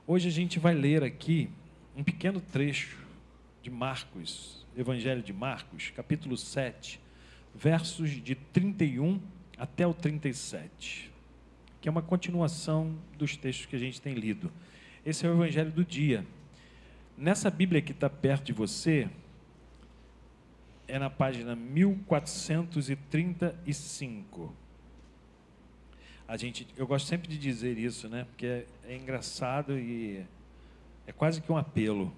Hoje a gente vai ler aqui um pequeno trecho de Marcos, Evangelho de Marcos, capítulo 7, versos de 31 até o 37, que é uma continuação dos textos que a gente tem lido. Esse é o Evangelho do dia. Nessa Bíblia que está perto de você, é na página 1435. Eu gosto sempre de dizer isso, né? Porque é engraçado e é quase que um apelo.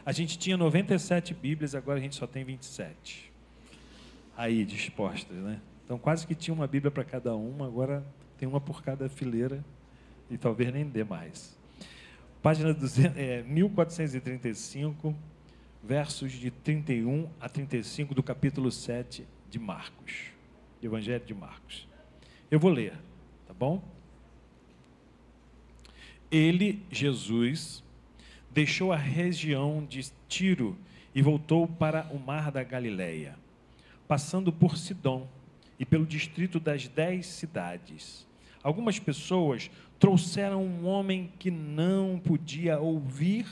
A gente tinha 97 Bíblias, agora a gente só tem 27. Aí, dispostas, né? Então, quase que tinha uma Bíblia para cada uma, agora tem uma por cada fileira e talvez nem dê mais. Página 1435, versos de 31 a 35 do capítulo 7 de Marcos, Evangelho de Marcos. Eu vou ler, tá bom? Ele, Jesus, deixou a região de Tiro e voltou para o mar da Galileia, passando por Sidom e pelo distrito das 10 cidades. Algumas pessoas trouxeram um homem que não podia ouvir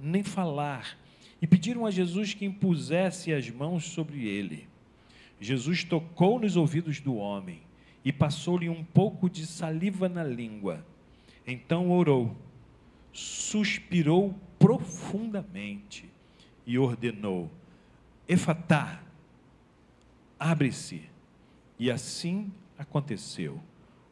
nem falar e pediram a Jesus que impusesse as mãos sobre ele. Jesus tocou nos ouvidos do homem e passou-lhe um pouco de saliva na língua. Então orou, suspirou profundamente e ordenou: Efatá, abre-se. E assim aconteceu.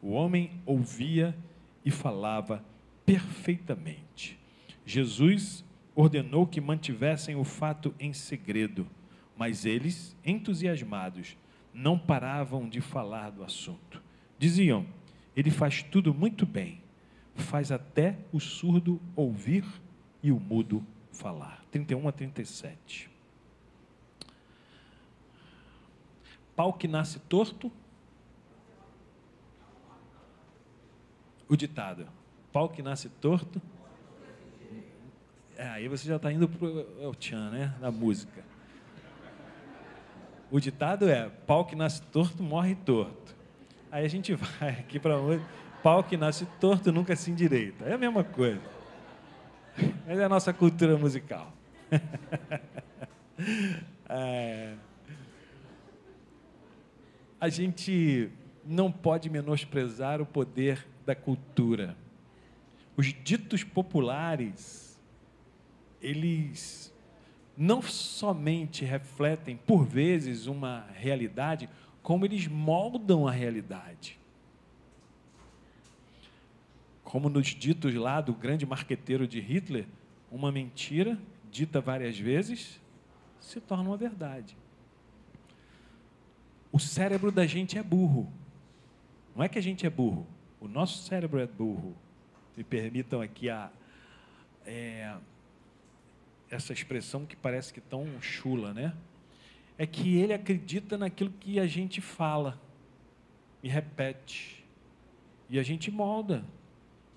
O homem ouvia e falava perfeitamente. Jesus ordenou que mantivessem o fato em segredo, mas eles, entusiasmados, não paravam de falar do assunto. Diziam: ele faz tudo muito bem, faz até o surdo ouvir e o mudo falar. 31 a 37. Pau que nasce torto. O ditado: pau que nasce torto. Aí você já está indo para o tchan, né? Da música. O ditado é: pau que nasce torto, morre torto. Aí a gente vai aqui para onde? Pau que nasce torto, nunca se endireita. É a mesma coisa. Mas é a nossa cultura musical. A gente não pode menosprezar o poder da cultura. Os ditos populares, eles não somente refletem, por vezes, uma realidade, como eles moldam a realidade. Como nos ditos lá do grande marqueteiro de Hitler, uma mentira dita várias vezes se torna uma verdade. O cérebro da gente é burro. Não é que a gente é burro, o nosso cérebro é burro. Me permitam aqui essa expressão que parece que tão chula, né? É que ele acredita naquilo que a gente fala e repete. E a gente molda.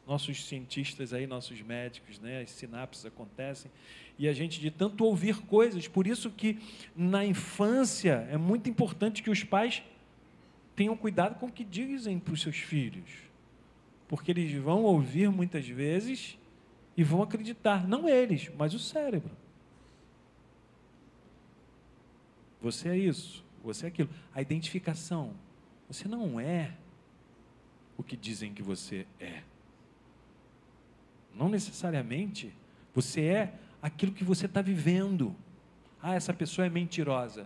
Nossos cientistas aí, nossos médicos, né? As sinapses acontecem. E a gente, de tanto ouvir coisas, por isso que na infância é muito importante que os pais tenham cuidado com o que dizem para os seus filhos. Porque eles vão ouvir muitas vezes e vão acreditar, não eles, mas o cérebro. Você é isso, você é aquilo. A identificação. Você não é o que dizem que você é. Não necessariamente você é aquilo que você está vivendo. Ah, essa pessoa é mentirosa.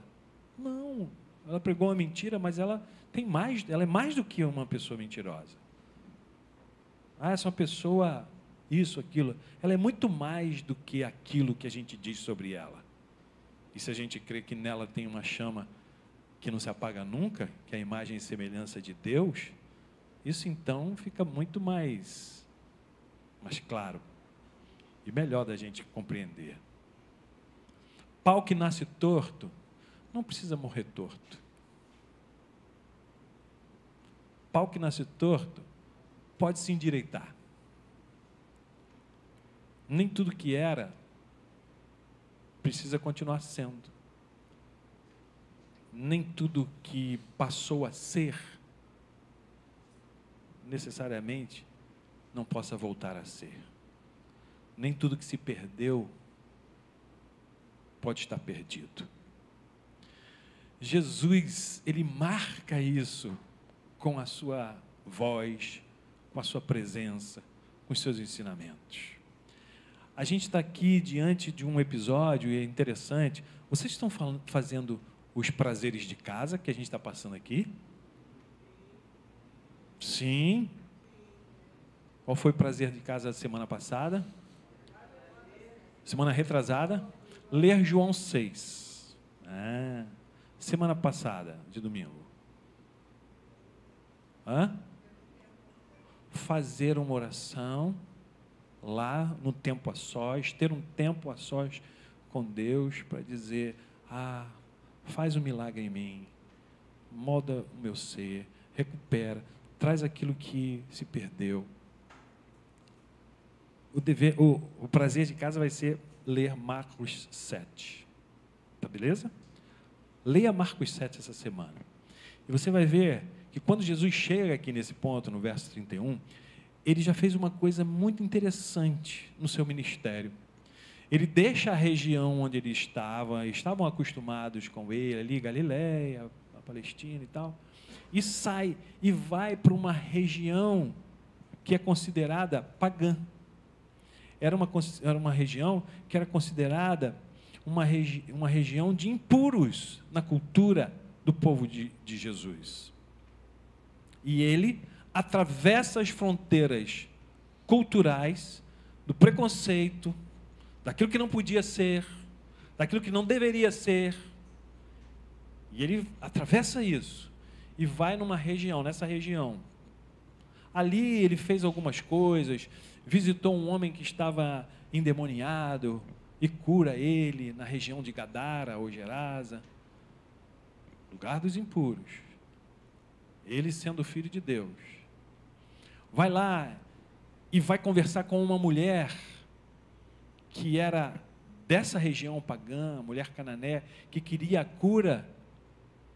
Não, ela pregou uma mentira, mas ela é mais do que uma pessoa mentirosa. Ah, essa é uma pessoa isso, aquilo. Ela é muito mais do que aquilo que a gente diz sobre ela. E se a gente crê que nela tem uma chama que não se apaga nunca, que é a imagem e semelhança de Deus, isso então fica muito mais claro e melhor da gente compreender. Pau que nasce torto não precisa morrer torto. Pau que nasce torto pode se endireitar. Nem tudo que era precisa continuar sendo. Nem tudo que passou a ser necessariamente não possa voltar a ser. Nem tudo que se perdeu pode estar perdido. Jesus, ele marca isso com a sua voz, com a sua presença, com os seus ensinamentos. A gente está aqui diante de um episódio, e é interessante, vocês estão fazendo os prazeres de casa que a gente está passando aqui? Sim. Qual foi o prazer de casa da semana passada? Semana retrasada? Ler João 6. Semana passada, de domingo. Fazer uma oração lá no tempo a sós, ter um tempo a sós com Deus para dizer: faz um milagre em mim, molda o meu ser, recupera, traz aquilo que se perdeu. O prazer de casa vai ser ler Marcos 7. Tá beleza? Leia Marcos 7 essa semana. E você vai ver que quando Jesus chega aqui nesse ponto, no verso 31, ele já fez uma coisa muito interessante no seu ministério. Ele deixa a região onde ele estavam acostumados com ele, ali, Galileia, a Palestina e tal, e sai e vai para uma região que é considerada pagã. Era uma região que era considerada uma região de impuros na cultura do povo de Jesus. E ele atravessa as fronteiras culturais do preconceito, daquilo que não podia ser, daquilo que não deveria ser. E ele atravessa isso e vai nessa região. Ali ele fez algumas coisas, visitou um homem que estava endemoniado e cura ele na região de Gadara ou Gerasa, lugar dos impuros. Ele sendo filho de Deus. Vai lá e vai conversar com uma mulher que era dessa região pagã, mulher canané, que queria a cura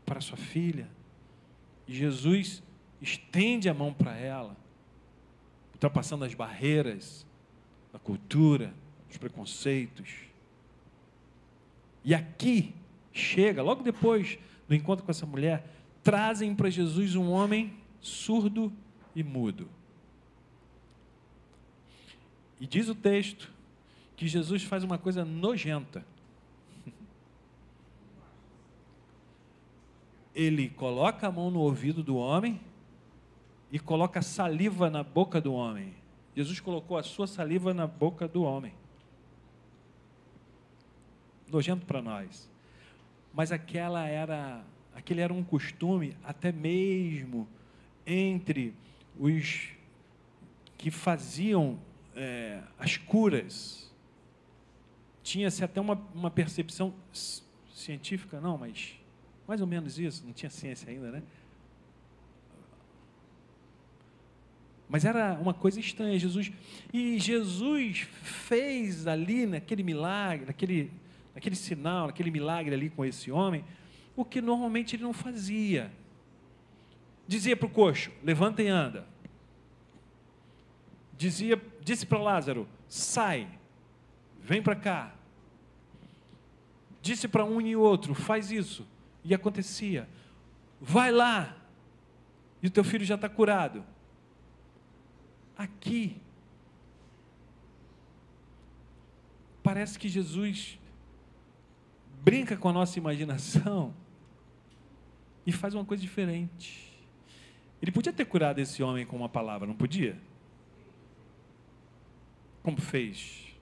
para sua filha. E Jesus estende a mão para ela, ultrapassando as barreiras da cultura, dos preconceitos. E aqui chega, logo depois do encontro com essa mulher, trazem para Jesus um homem surdo e mudo. E diz o texto que Jesus faz uma coisa nojenta. Ele coloca a mão no ouvido do homem e coloca saliva na boca do homem. Jesus colocou a sua saliva na boca do homem. Nojento para nós. Mas aquele era um costume até mesmo entre os que faziam as curas. Tinha-se até uma percepção científica, não, mas mais ou menos isso, não tinha ciência ainda, né? Mas era uma coisa estranha, Jesus fez ali naquele milagre, naquele sinal, naquele milagre ali com esse homem, o que normalmente ele não fazia. Dizia para o coxo: levanta e anda. Disse para Lázaro: sai, vem para cá. Disse para um e outro: faz isso. E acontecia. Vai lá, e o teu filho já está curado. Aqui, parece que Jesus brinca com a nossa imaginação e faz uma coisa diferente. Ele podia ter curado esse homem com uma palavra, não podia? Como fez.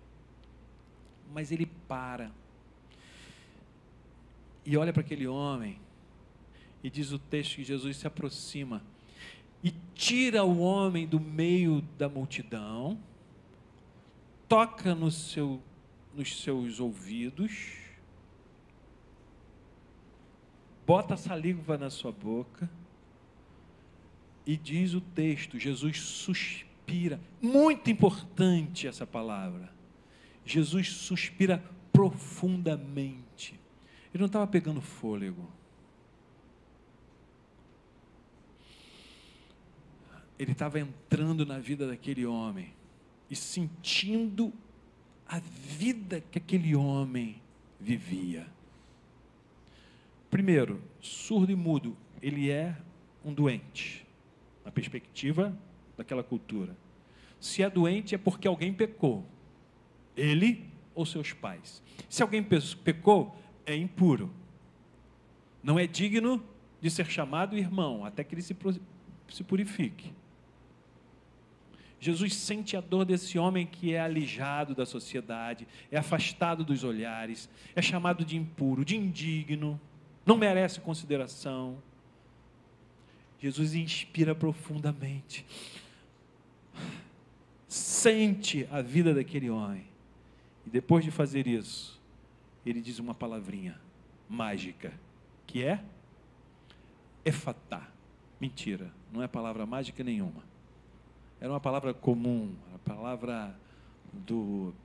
Mas ele para e olha para aquele homem e diz o texto que Jesus se aproxima e tira o homem do meio da multidão, toca nos seus ouvidos, bota a saliva na sua boca e diz o texto, Jesus suspira. Muito importante essa palavra. Jesus suspira profundamente. Ele não estava pegando fôlego. ele estava entrando na vida daquele homem e sentindo a vida que aquele homem vivia. Primeiro, surdo e mudo, ele é um doente, na perspectiva daquela cultura. Se é doente é porque alguém pecou, ele ou seus pais. Se alguém pecou, é impuro, não é digno de ser chamado irmão, até que ele se purifique. Jesus sente a dor desse homem que é alijado da sociedade, é afastado dos olhares, é chamado de impuro, de indigno, não merece consideração. Jesus inspira profundamente, sente a vida daquele homem, e depois de fazer isso, ele diz uma palavrinha mágica, que é efatá. Mentira, não é palavra mágica nenhuma. Era uma palavra comum, a palavra do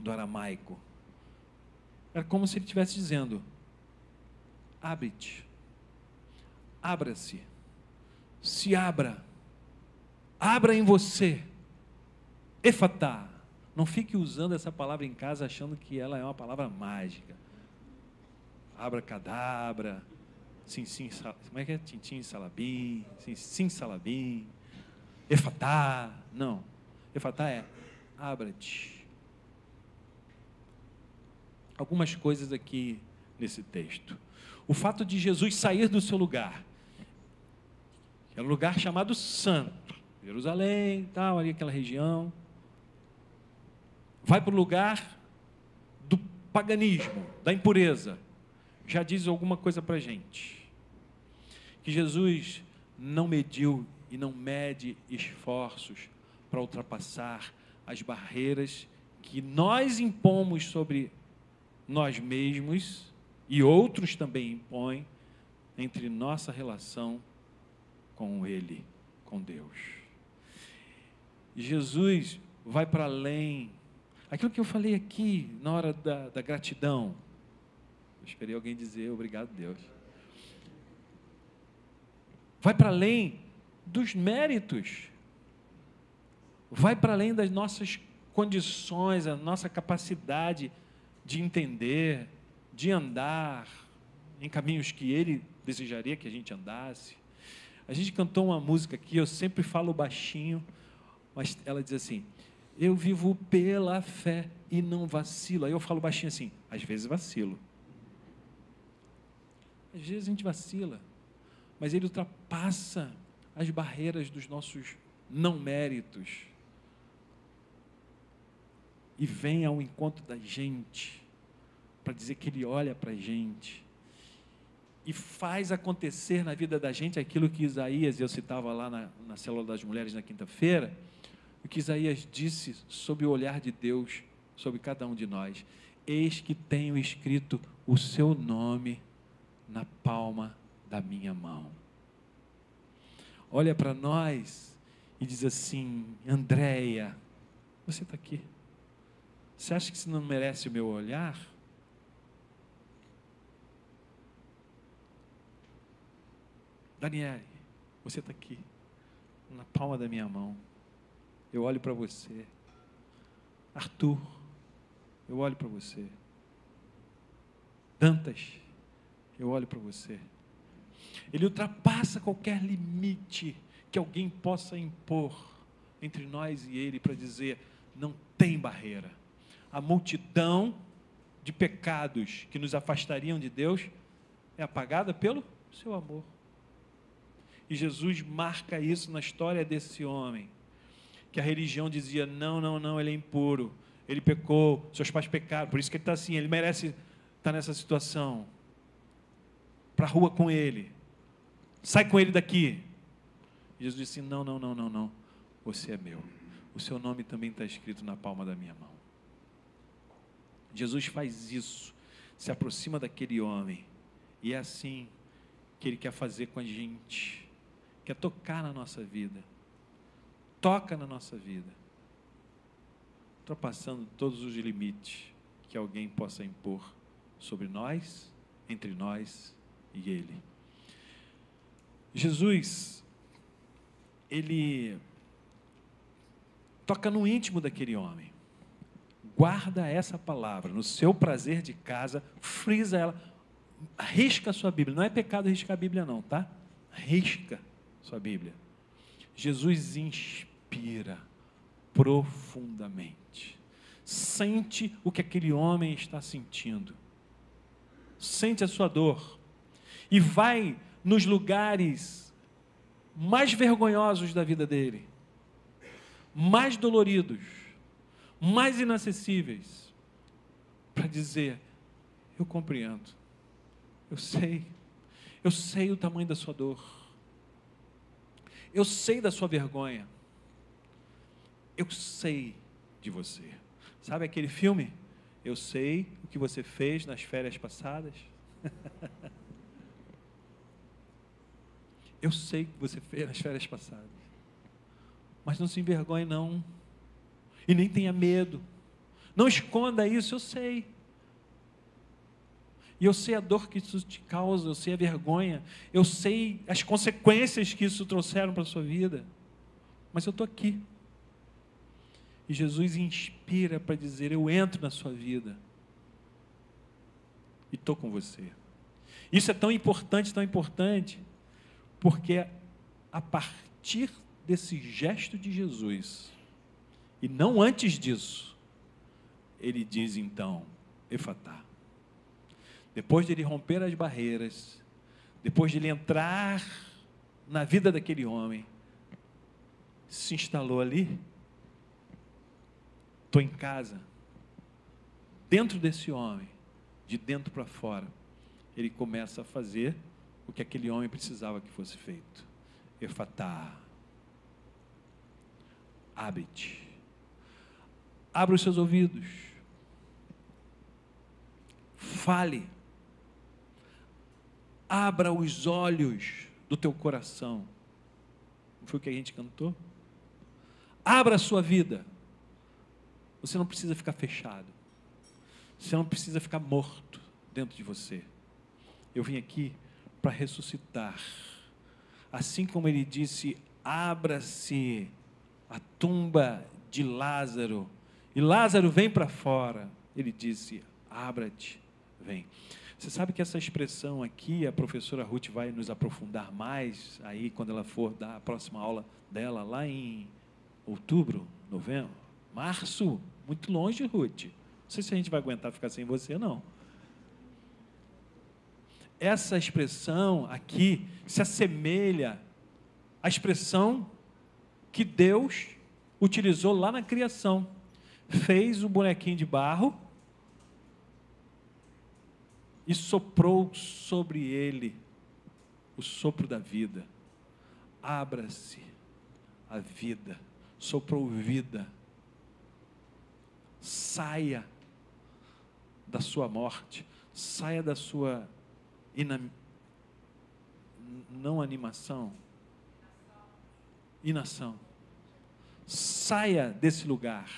aramaico. Era como se ele estivesse dizendo: abre-te, abra-se, se abra, abra em você, efatá. Não fique usando essa palavra em casa achando que ela é uma palavra mágica. Abracadabra, como é que é? Tintim, salabim, sim, salabim. Efatá, não. Efatá é abra-te. Algumas coisas aqui nesse texto. O fato de Jesus sair do seu lugar, que é um lugar chamado Santo, Jerusalém, tal, ali aquela região, vai para o lugar do paganismo, da impureza. Já diz alguma coisa para a gente. Que Jesus não mediu e não mede esforços para ultrapassar as barreiras que nós impomos sobre nós mesmos e outros também impõem entre nossa relação com Ele, com Deus. Jesus vai para além. Aquilo que eu falei aqui na hora da gratidão. Eu esperei alguém dizer obrigado, Deus. Vai para além dos méritos. Vai para além das nossas condições, a nossa capacidade de entender, de andar em caminhos que Ele desejaria que a gente andasse. A gente cantou uma música aqui, eu sempre falo baixinho, mas ela diz assim: eu vivo pela fé e não vacilo. Aí eu falo baixinho assim: às vezes vacilo. Às vezes a gente vacila, mas Ele ultrapassa as barreiras dos nossos não méritos e vem ao encontro da gente para dizer que Ele olha para a gente e faz acontecer na vida da gente aquilo que Isaías, eu citava lá na célula das mulheres na quinta-feira, o que Isaías disse sobre o olhar de Deus sobre cada um de nós: eis que tenho escrito o seu nome na palma da minha mão. Olha para nós e diz assim: Andréia, você está aqui. Você acha que você não merece o meu olhar? Daniele, você está aqui, na palma da minha mão. Eu olho para você. Arthur, eu olho para você. Dantas, eu olho para você. Ele ultrapassa qualquer limite que alguém possa impor entre nós e Ele para dizer: não tem barreira. A multidão de pecados que nos afastariam de Deus é apagada pelo seu amor. E Jesus marca isso na história desse homem, que a religião dizia: não, ele é impuro, ele pecou, seus pais pecaram, por isso que ele está assim, ele merece estar nessa situação. Para a rua com ele, sai com ele daqui. Jesus disse: não, você é meu, o seu nome também está escrito na palma da minha mão. Jesus faz isso, se aproxima daquele homem, e é assim que Ele quer fazer com a gente, quer tocar na nossa vida, toca na nossa vida, ultrapassando todos os limites que alguém possa impor sobre nós, entre nós e Ele. Jesus ele toca no íntimo daquele homem. Guarda essa palavra no seu prazer de casa, frisa ela, risca a sua Bíblia. Não é pecado riscar a Bíblia não, tá? Risca sua Bíblia. Jesus inspira profundamente. Sente o que aquele homem está sentindo. Sente a sua dor. E vai nos lugares mais vergonhosos da vida dele, mais doloridos, mais inacessíveis, para dizer: eu compreendo, eu sei o tamanho da sua dor, eu sei da sua vergonha, eu sei de você. Sabe aquele filme? Eu sei o que você fez nas férias passadas. Eu sei o que você fez nas férias passadas. Mas não se envergonhe não. E nem tenha medo. Não esconda isso, eu sei. E eu sei a dor que isso te causa, eu sei a vergonha, eu sei as consequências que isso trouxeram para a sua vida. Mas eu estou aqui. E Jesus inspira para dizer: eu entro na sua vida. E estou com você. Isso é tão importante, porque a partir desse gesto de Jesus, e não antes disso, ele diz então, Efatá. Depois de ele romper as barreiras, depois de ele entrar na vida daquele homem, se instalou ali, estou em casa, dentro desse homem, de dentro para fora, ele começa a fazer o que aquele homem precisava que fosse feito. Efatá, abre-te, abra os seus ouvidos, fale, abra os olhos do teu coração. Não foi o que a gente cantou? Abra a sua vida. Você não precisa ficar fechado, você não precisa ficar morto dentro de você. Eu vim aqui para ressuscitar, assim como ele disse: abra-se a tumba de Lázaro, e Lázaro vem para fora. Ele disse: abra-te, vem. Você sabe que essa expressão aqui, a professora Ruth vai nos aprofundar mais, aí quando ela for dar a próxima aula dela, lá em outubro, novembro, março, muito longe, Ruth. Não sei se a gente vai aguentar ficar sem você, não. Essa expressão aqui se assemelha à expressão que Deus utilizou lá na criação. Fez o bonequinho de barro e soprou sobre ele o sopro da vida. Abra-se a vida. Soprou vida. Saia da sua morte. Saia da sua não animação, inação. Saia desse lugar.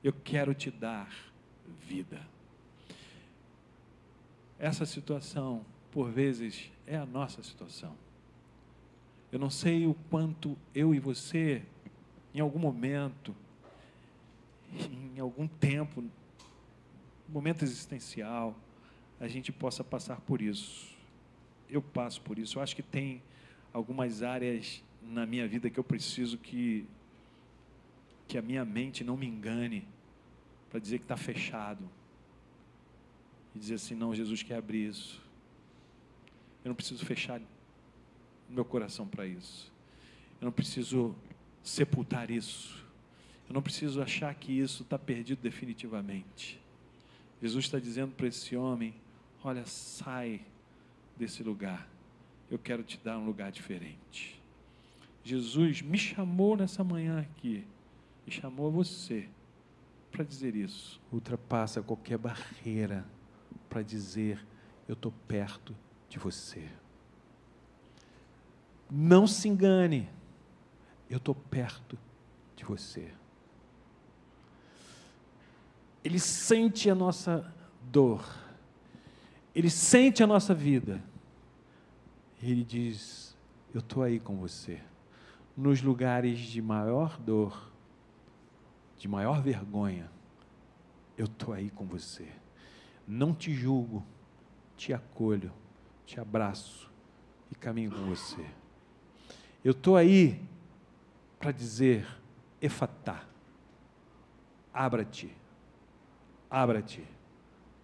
Eu quero te dar vida. Essa situação, por vezes, é a nossa situação. Eu não sei o quanto eu e você, em algum momento, em algum tempo, momento existencial, a gente possa passar por isso. Eu passo por isso. Eu acho que tem algumas áreas na minha vida que eu preciso que a minha mente não me engane para dizer que está fechado. E dizer assim: não, Jesus quer abrir isso. Eu não preciso fechar meu coração para isso. Eu não preciso sepultar isso. Eu não preciso achar que isso está perdido definitivamente. Jesus está dizendo para esse homem: olha, sai desse lugar. Eu quero te dar um lugar diferente. Jesus me chamou nessa manhã aqui e chamou você para dizer isso. Ultrapassa qualquer barreira para dizer: eu estou perto de você. Não se engane, eu estou perto de você. Ele sente a nossa dor, Ele sente a nossa vida. Ele diz: eu estou aí com você. nos lugares de maior dor, de maior vergonha, eu estou aí com você. Não te julgo, te acolho, te abraço e caminho com você. Eu estou aí para dizer, Efatá, abra-te, abra-te,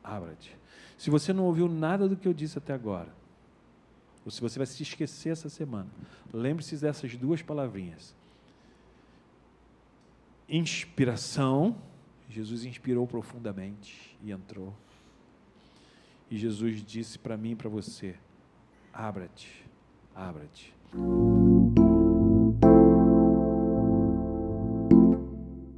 abra-te. Se você não ouviu nada do que eu disse até agora, ou se você vai se esquecer essa semana, lembre-se dessas duas palavrinhas. Inspiração, Jesus inspirou profundamente e entrou. E Jesus disse para mim e para você, abra-te, abra-te.